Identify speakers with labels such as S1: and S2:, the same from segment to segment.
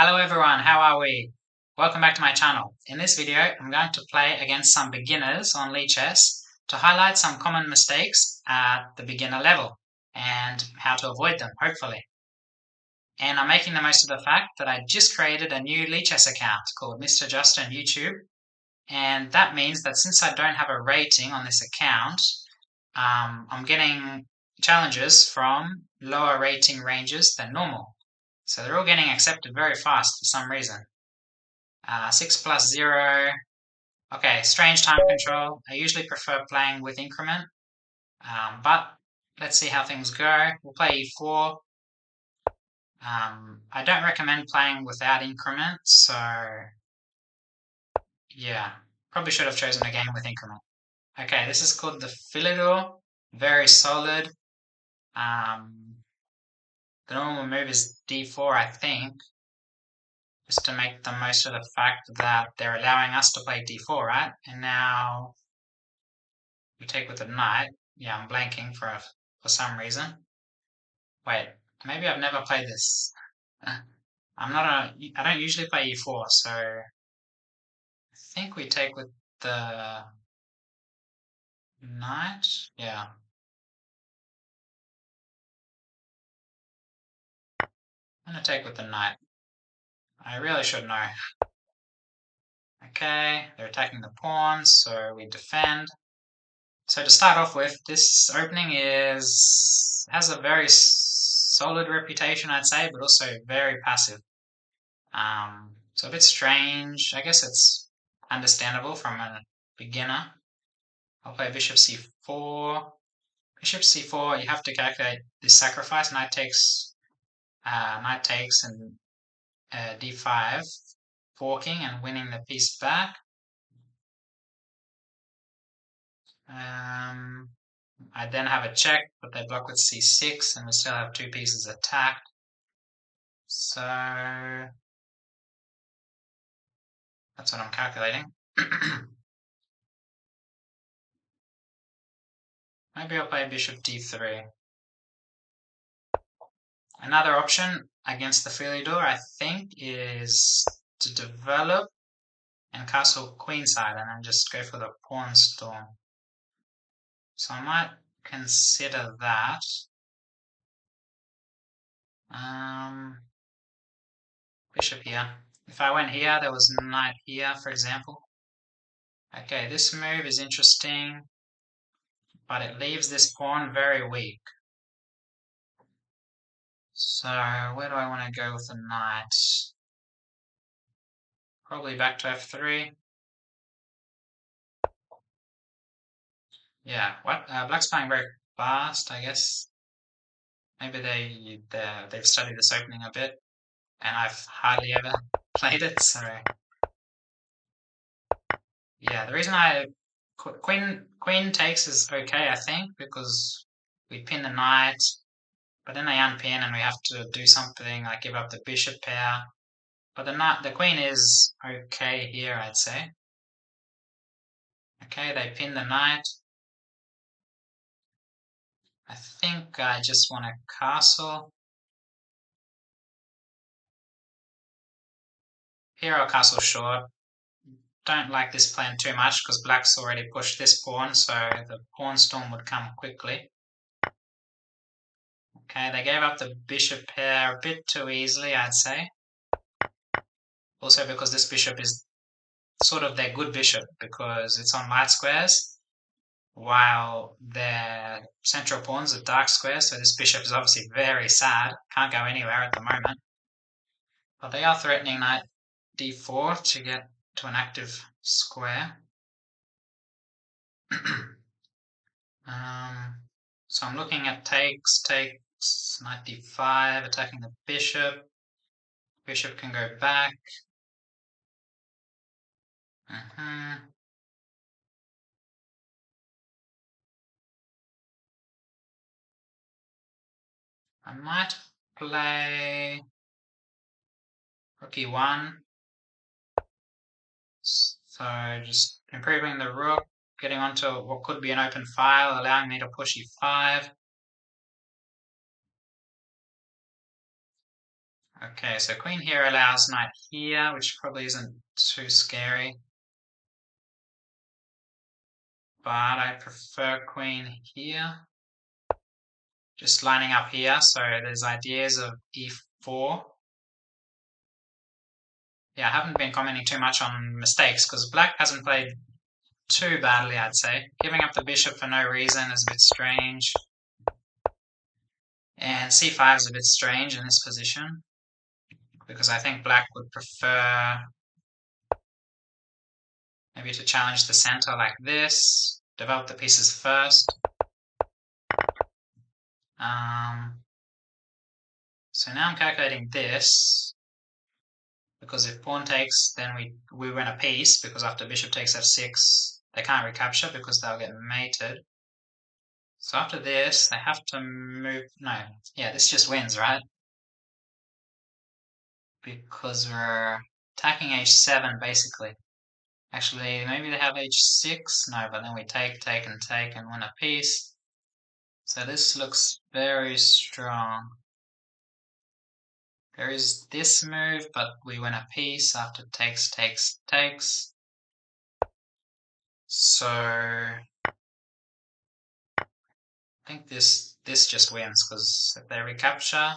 S1: Hello everyone, how are we? Welcome back to my channel. In this video, I'm going to play against some beginners on lichess to highlight some common mistakes at the beginner level and how to avoid them, hopefully. And I'm making the most of the fact that I just created a new lichess account called Mr. Just on YouTube. And that means that since I don't have a rating on this account, I'm getting challenges from lower rating ranges than normal. So they're all getting accepted very fast for some reason. 6 plus 0. Okay, strange time control. I usually prefer playing with increment. But let's see how things go. We'll play e4. I don't recommend playing without increment, so yeah, probably should have chosen a game with increment. Okay, this is called the Philidor. Very solid. The normal move is d4, I think, just to make the most of the fact that they're allowing us to play d4, right? And now we take with the knight. Yeah, I'm blanking for some reason. Wait, maybe I've never played this. I don't usually play e4, so I think we take with the knight. Yeah. I'm gonna take with the knight. I really should know. Okay, they're attacking the pawns, so we defend. So to start off with, this opening has a very solid reputation, I'd say, but also very passive. So a bit strange. I guess it's understandable from a beginner. I'll play bishop c4. Bishop c4, you have to calculate this sacrifice. Knight takes and d5, forking and winning the piece back. I then have a check, but they block with c6, and we still have two pieces attacked. So that's what I'm calculating. Maybe I'll play bishop d3. Another option against the Philidor, I think, is to develop and castle queenside and then just go for the pawn storm. So I might consider that. Bishop here. If I went here, there was knight here, for example. Okay, this move is interesting, but it leaves this pawn very weak. So where do I want to go with the knight? Probably back to f3. Yeah, what? Black's playing very fast, I guess. Maybe they've studied this opening a bit, and I've hardly ever played it, so yeah. The reason queen takes is okay, I think, because we pin the knight, but then they unpin and we have to do something like give up the bishop pair. But the queen is okay here, I'd say. Okay, they pin the knight. I think I just want a castle. Here I'll castle short. Don't like this plan too much because black's already pushed this pawn, so the pawn storm would come quickly. Okay, they gave up the bishop pair a bit too easily, I'd say. Also because this bishop is sort of their good bishop because it's on light squares, while their central pawns are dark squares, so this bishop is obviously very sad, can't go anywhere at the moment. But they are threatening knight d4 to get to an active square. So I'm looking at takes, knight d5, attacking the bishop. Bishop can go back. I might play rook e1. So just improving the rook, getting onto what could be an open file, allowing me to push e5. Okay, so queen here allows knight here, which probably isn't too scary. But I prefer queen here. Just lining up here, so there's ideas of e4. Yeah, I haven't been commenting too much on mistakes, because black hasn't played too badly, I'd say. Giving up the bishop for no reason is a bit strange. And c5 is a bit strange in this position, because I think black would prefer maybe to challenge the center like this, develop the pieces first. So now I'm calculating this, because if pawn takes, then we win a piece, because after bishop takes f6, they can't recapture because they'll get mated. So after this, they have to move, no, yeah, this just wins, right? Because we're attacking h7, basically. Actually, maybe they have h6, no, but then we take, and win a piece. So this looks very strong. There is this move, but we win a piece after takes. So I think this just wins, because if they recapture,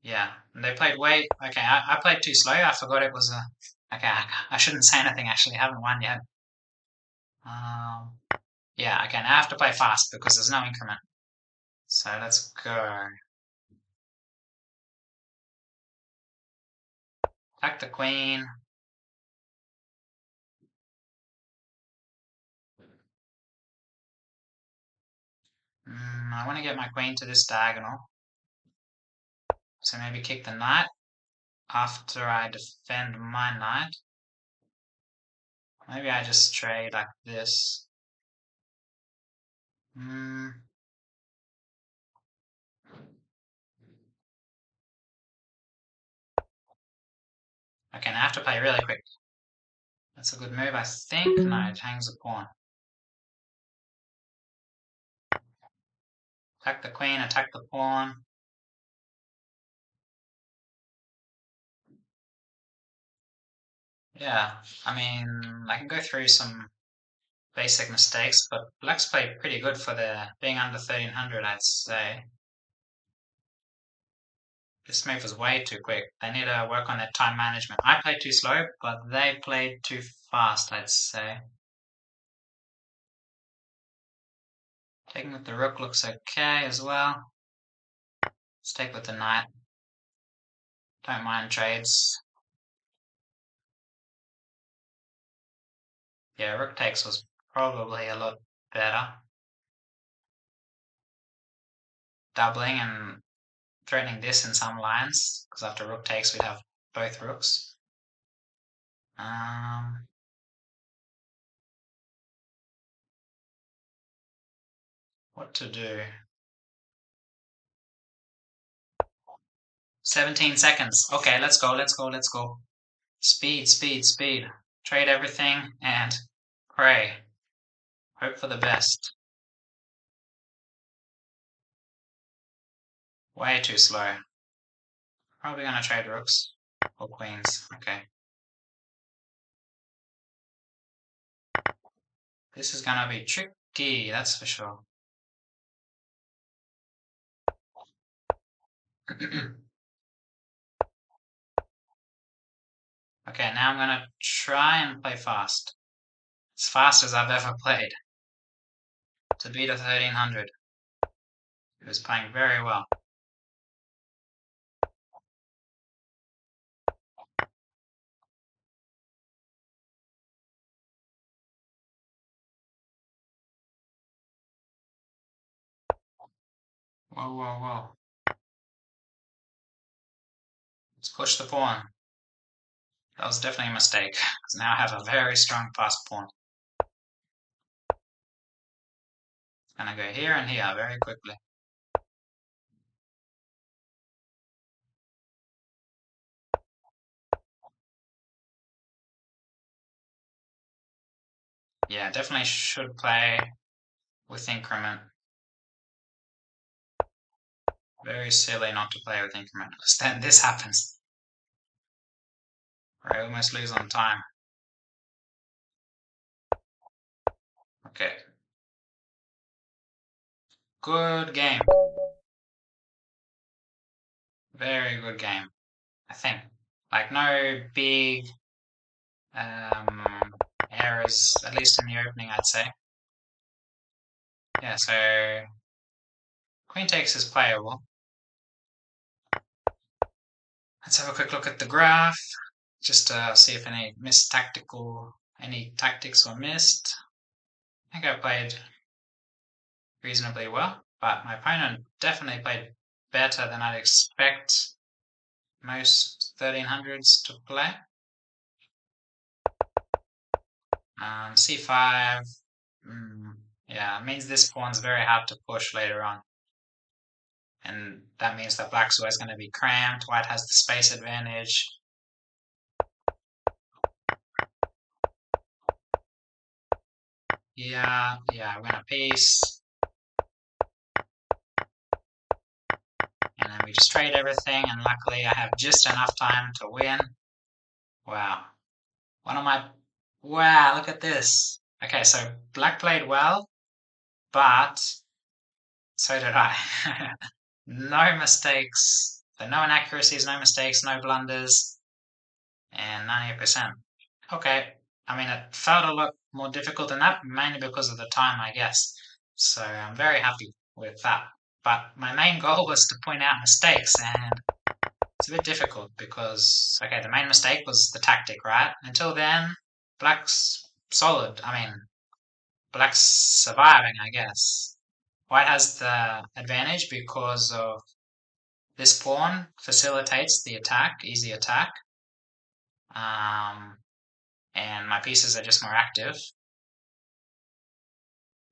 S1: yeah. And they played way okay. I played too slow. I forgot it was a okay. I shouldn't say anything. Actually, I haven't won yet. Yeah. Okay. Now I have to play fast because there's no increment. So let's go. Attack the queen. I want to get my queen to this diagonal. So maybe kick the knight after I defend my knight. Maybe I just trade like this. Okay, now I have to play really quick. That's a good move, I think. No, it hangs a pawn. Attack the queen, attack the pawn. Yeah, I mean, I can go through some basic mistakes, but black's played pretty good for their being under 1300, I'd say. This move was way too quick. They need to work on their time management. I played too slow, but they played too fast, I'd say. Taking with the rook looks okay as well. Let's take with the knight. Don't mind trades. Yeah, rook takes was probably a lot better. Doubling and threatening this in some lines, because after rook takes we'd have both rooks. What to do? 17 seconds. Okay, let's go. Speed. Trade everything and pray. Hope for the best. Way too slow. Probably gonna trade rooks or queens. Okay. This is gonna be tricky, that's for sure. Okay, now I'm gonna try and play fast. As fast as I've ever played. To beat a 1300. He was playing very well. Whoa. Let's push the pawn. That was definitely a mistake, because now I have a very strong fast pawn. It's gonna go here and here very quickly. Yeah, definitely should play with increment. Very silly not to play with increment, because then this happens. I almost lose on time. Okay. Good game. Very good game, I think. Like, no big errors, at least in the opening, I'd say. Yeah, so queen takes is playable. Let's have a quick look at the graph, just to see if any tactics were missed. I think I played reasonably well, but my opponent definitely played better than I'd expect most 1300s to play. C5, yeah, it means this pawn's very hard to push later on. And that means that black's always going to be cramped, white has the space advantage. Yeah, I win a piece. And then we just trade everything, and luckily I have just enough time to win. Wow. Wow, look at this. Okay, so black played well, but so did I. No mistakes. So no inaccuracies, no mistakes, no blunders, and 98%. Okay, I mean, it felt a lot more difficult than that, mainly because of the time, I guess. So I'm very happy with that. But my main goal was to point out mistakes, and it's a bit difficult because, okay, the main mistake was the tactic, right? Until then, black's solid. I mean, black's surviving, I guess. White has the advantage because of this pawn facilitates the attack, easy attack. And my pieces are just more active.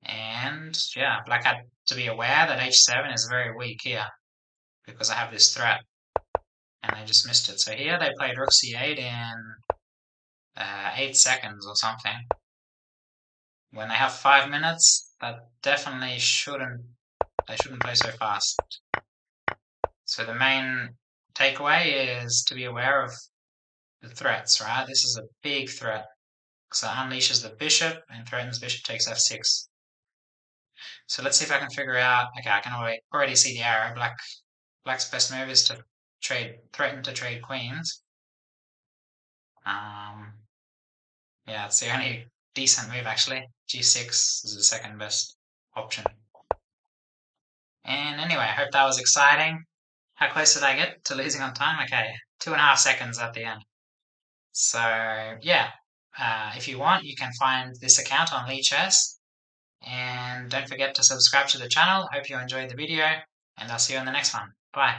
S1: And yeah, black had to be aware that h7 is very weak here because I have this threat. And they just missed it. So here they played rook c8 in 8 seconds or something. When they have 5 minutes, that definitely they shouldn't play so fast. So the main takeaway is to be aware of the threats, right? This is a big threat because it unleashes the bishop and threatens bishop takes f6. So let's see if I can figure out. Okay, I can already see the arrow. Black's best move is to threaten to trade queens. Yeah, it's the only decent move actually. G6 is the second best option. And anyway, I hope that was exciting. How close did I get to losing on time? Okay, 2.5 seconds at the end. So yeah, if you want, you can find this account on lichess. And don't forget to subscribe to the channel. Hope you enjoyed the video, and I'll see you in the next one. Bye.